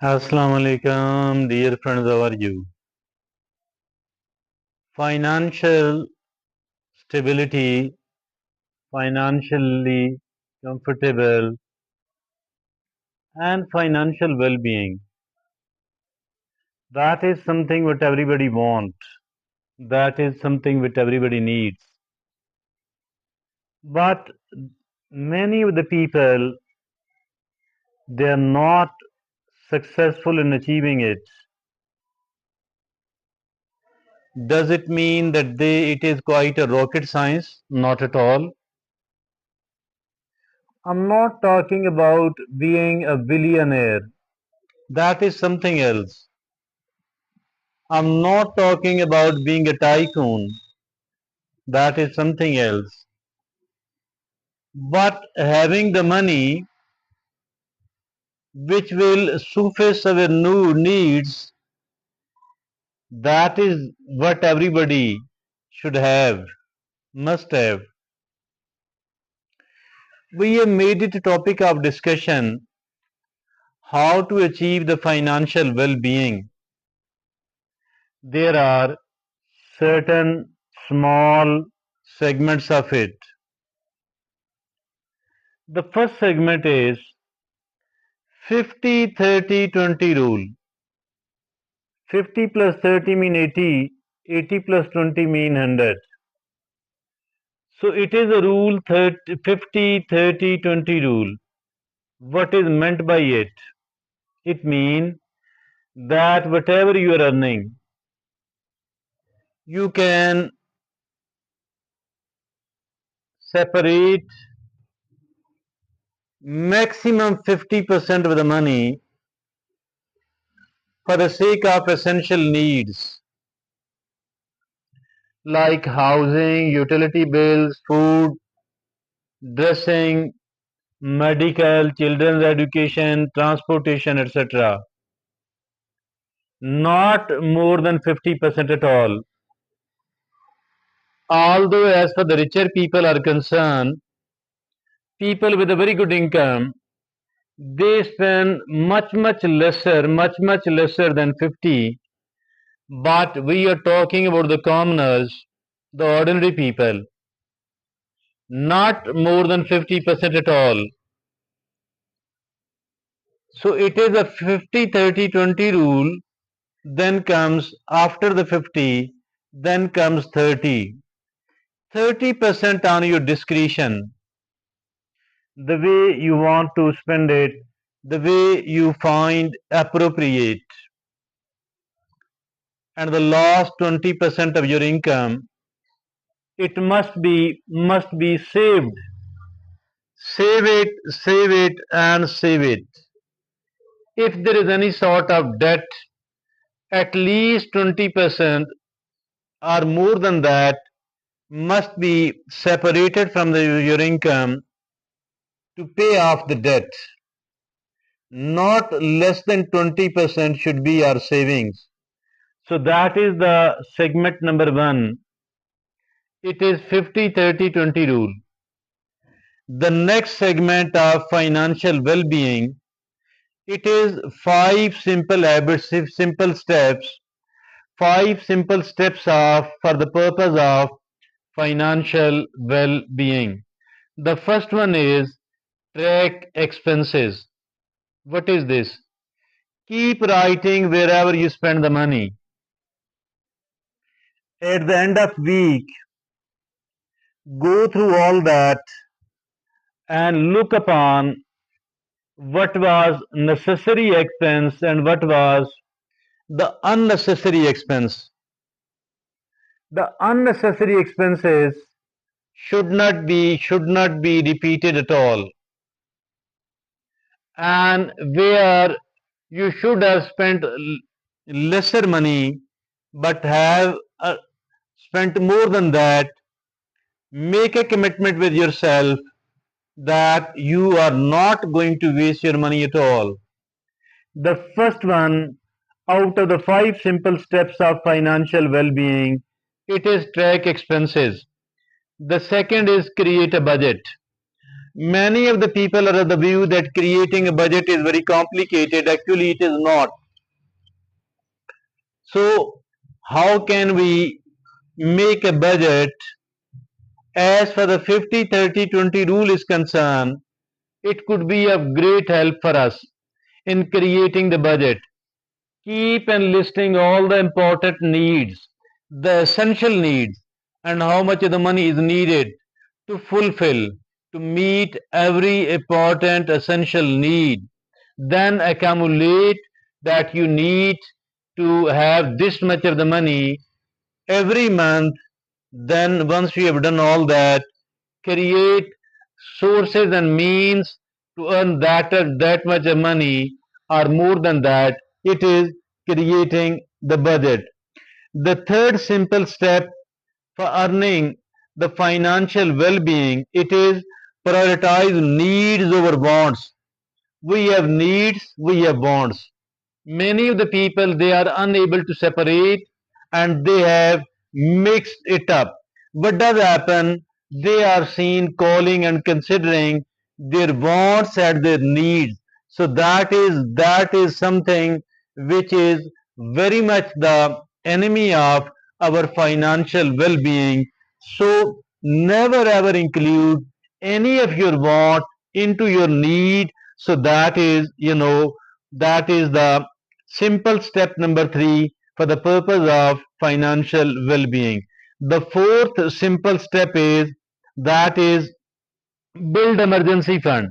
Assalamu alaikum, dear friends, how are you? Financial stability, financially comfortable, and financial well being. That is something what everybody wants. That is something which everybody needs. But many of the people, they are not successful in achieving it. Does it mean that it is quite a rocket science? Not at all. I'm not talking about being a billionaire. That is something else. I'm not talking about being a tycoon. That is something else. But having the money which will suffice our new needs, that is what everybody should have, must have. We have made it a topic of discussion how to achieve the financial well being. There are certain small segments of it. The first segment is 50-30-20 rule. 50 plus 30 mean 80, 80 plus 20 mean 100. So it is a rule 50-30-20 rule. What is meant by it? It means that whatever you are earning, you can separate maximum 50% of the money for the sake of essential needs like housing, utility bills, food, dressing, medical, children's education, transportation, etc. Not more than 50% at all. Although, as for the richer people are concerned, people with a very good income, they spend much lesser than 50. But we are talking about the commoners, the ordinary people, not more than 50% at all. So it is a 50-30-20 rule. Then comes after the 50, then comes 30. 30% on your discretion, the way you want to spend it, the way you find appropriate. And the last 20% of your income, it must be saved. Save it, and save it. If there is any sort of debt, at least 20% or more than that must be separated from your income to pay off the debt. Not less than 20% should be our savings. So that is the segment number one. It is 50-30-20 rule. The next segment of financial well-being, it is five simple habits, simple steps, five simple steps of for the purpose of financial well-being. The first one is track expenses. What is this? Keep writing wherever you spend the money. At the end of week, go through all that and look upon what was necessary expense and what was the unnecessary expense. The unnecessary expenses should not be repeated at all, and where you should have spent lesser money but have spent more than that, make a commitment with yourself that you are not going to waste your money at all. The first one out of the five simple steps of financial well-being, it is track expenses. The second is create a budget. Many of the people are of the view that creating a budget is very complicated. Actually, it is not. So, how can we make a budget? As for the 50-30-20 rule is concerned, it could be of great help for us in creating the budget. Keep enlisting all the important needs, the essential needs, and how much of the money is needed to fulfill, to meet every important essential need. Then accumulate that you need to have this much of the money every month. Then once you have done all that, create sources and means to earn that much of money or more than that. It is creating the budget. The third simple step for earning the financial well-being, it is prioritize needs over wants. We have needs, we have wants. Many of the people, they are unable to separate and they have mixed it up. What does happen? They are seen calling and considering their wants and their needs. So that is something which is very much the enemy of our financial well-being. So never ever include any of your want into your need. So that is the simple step number 3 for the purpose of financial well-being. The fourth simple step is that is build emergency fund.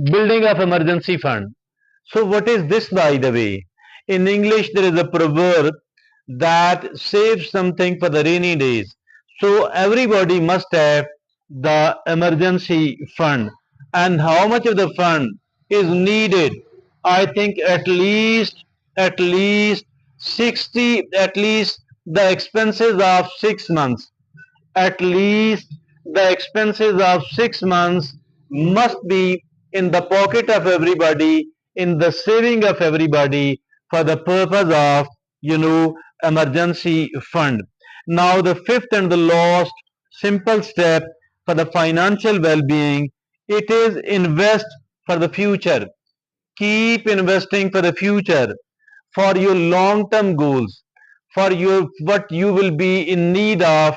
Building of emergency fund. So what is this, by the way? In English there is a proverb that save something for the rainy days. So everybody must have the emergency fund. And how much of the fund is needed? I think at least 60, at least the expenses of 6 months. At least the expenses of 6 months must be in the pocket of everybody, in the saving of everybody for the purpose of, emergency fund. Now, the fifth and the last simple step for the financial well-being, it is invest for the future. Keep investing for the future, for your long-term goals, for your what you will be in need of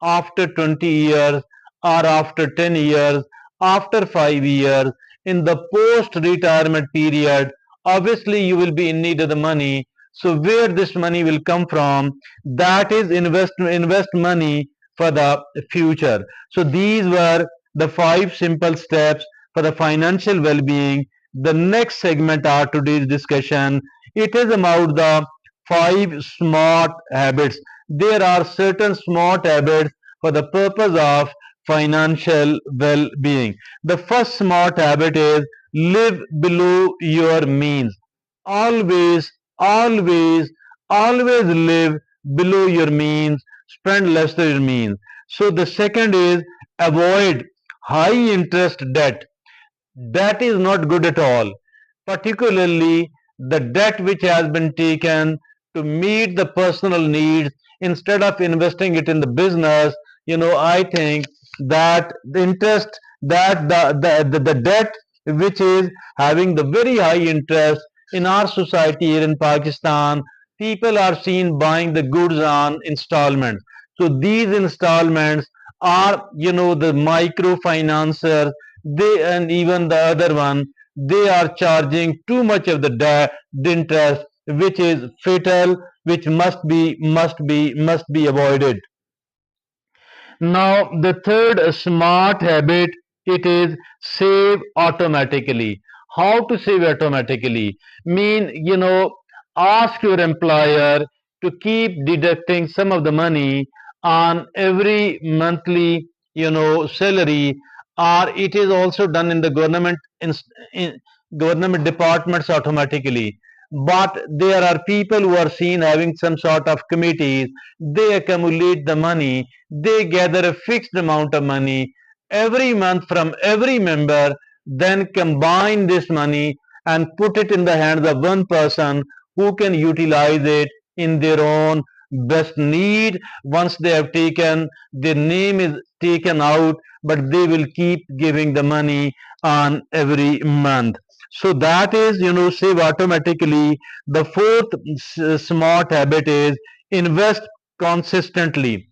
after 20 years or after 10 years, after 5 years, in the post-retirement period. Obviously, you will be in need of the money. So where this money will come from, that is invest money for the future. So these were the 5 simple steps for the financial well-being. The next segment of today's discussion, it is about the 5 smart habits. There are certain smart habits for the purpose of financial well-being. The first smart habit is live below your means. Always, always, always live below your means. Spend less than your means. So the second is avoid high interest debt. That is not good at all, particularly the debt which has been taken to meet the personal needs instead of investing it in the business. I think that the interest, that the debt which is having the very high interest in our society here in Pakistan, people are seen buying the goods on installments. So these installments are, the microfinancers, they and even the other one, they are charging too much of the interest, which is fatal, which must be avoided. Now, the third smart habit, it is save automatically. How to save automatically? Mean, ask your employer to keep deducting some of the money on every monthly, salary, or it is also done in the in government departments automatically. But there are people who are seen having some sort of committees. They accumulate the money, they gather a fixed amount of money every month from every member, then combine this money and put it in the hands of one person who can utilize it in their own best need. Once they have taken, their name is taken out, but they will keep giving the money on every month. So that is, save automatically. The fourth smart habit is invest consistently.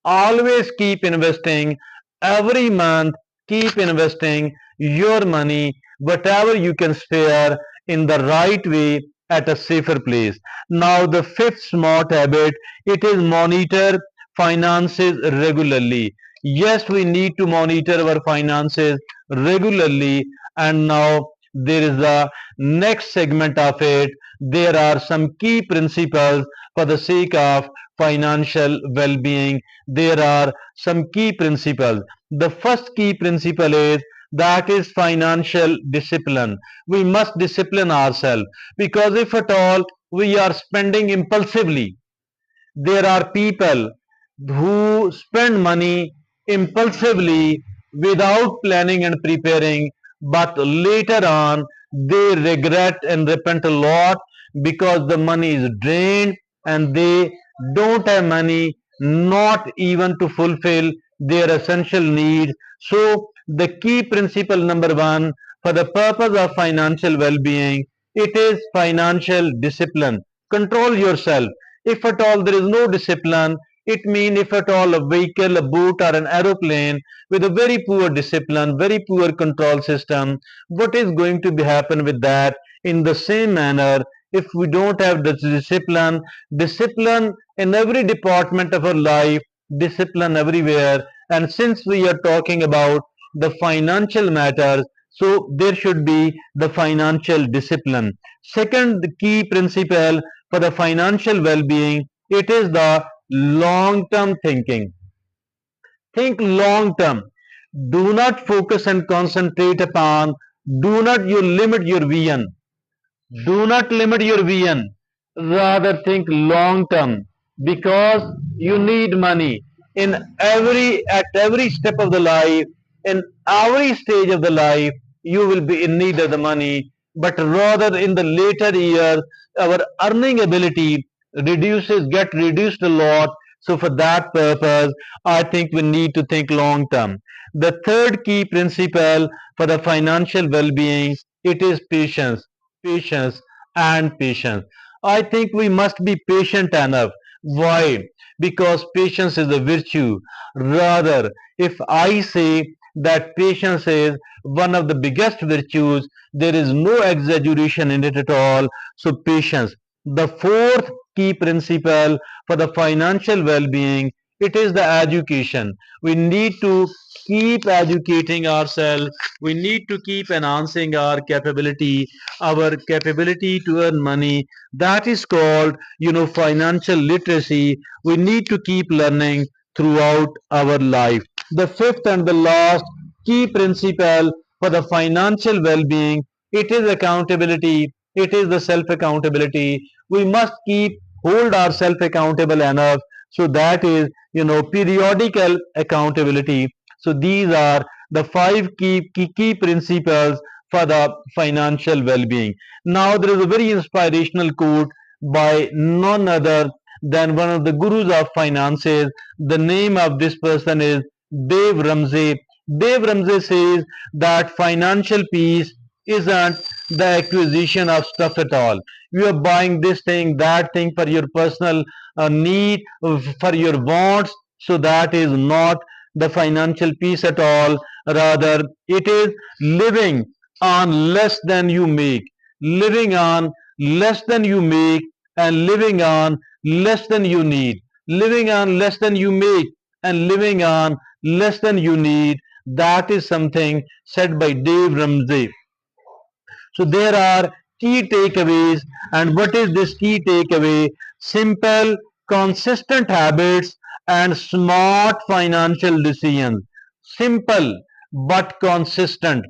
Always keep investing every month. Keep investing your money, whatever you can spare, in the right way at a safer place. Now the fifth smart habit, it is monitor finances regularly. Yes, we need to monitor our finances regularly. And now there is the next segment of it. There are some key principles for the sake of financial well-being. There are some key principles. The first key principle is that is financial discipline. We must discipline ourselves, because if at all we are spending impulsively, there are people who spend money impulsively without planning and preparing, but later on they regret and repent a lot, because the money is drained and they don't have money not even to fulfill their essential needs. So the key principle number one for the purpose of financial well-being, it is financial discipline. Control yourself. If at all there is no discipline, it means if at all a vehicle, a boat, or an aeroplane with a very poor discipline, very poor control system, what is going to be happen with that? In the same manner, if we don't have the discipline in every department of our life, discipline everywhere, and since we are talking about the financial matters, so there should be the financial discipline. Second key principle for the financial well-being, it is the long-term thinking. Think long-term. Do not focus and concentrate upon, do not you limit your vision. Do not limit your vision. Rather think long term, because you need money in at every step of the life, in every stage of the life, you will be in need of the money. But rather in the later years, our earning ability get reduced a lot. So for that purpose, I think we need to think long term. The third key principle for the financial well-being, it is patience. Patience and patience. I think we must be patient enough. Why? Because patience is a virtue. Rather, if I say that patience is one of the biggest virtues, there is no exaggeration in it at all. So, patience. The fourth key principle for the financial well being, it is the education. We need to keep educating ourselves. We need to keep enhancing our capability to earn money. That is called, financial literacy. We need to keep learning throughout our life. The fifth and the last key principle for the financial well-being, it is accountability. It is the self accountability. We must keep hold ourselves accountable enough. So that is, periodical accountability. So these are the five key principles for the financial well-being. Now there is a very inspirational quote by none other than one of the gurus of finances. The name of this person is Dave Ramsey. Dave Ramsey says that financial peace isn't the acquisition of stuff at all. You are buying this thing, that thing for your personal need, for your wants. So that is not the financial peace at all. Rather, it is living on less than you make, living on less than you make, and living on less than you need, living on less than you make, and living on less than you need. That is something said by Dave Ramsey. So there are key takeaways, and what is this key takeaway? Simple, consistent habits and smart financial decisions. Simple but consistent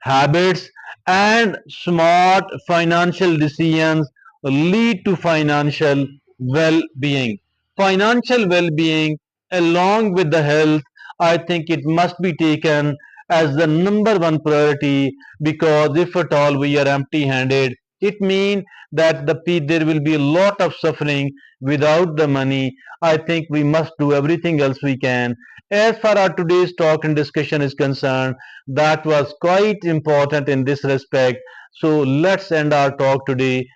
habits and smart financial decisions lead to financial well-being. Financial well-being, along with the health, I think it must be taken as the number one priority, because if at all we are empty handed, it means that there will be a lot of suffering without the money. I think we must do everything else we can. As far as today's talk and discussion is concerned, that was quite important in this respect. So let's end our talk today.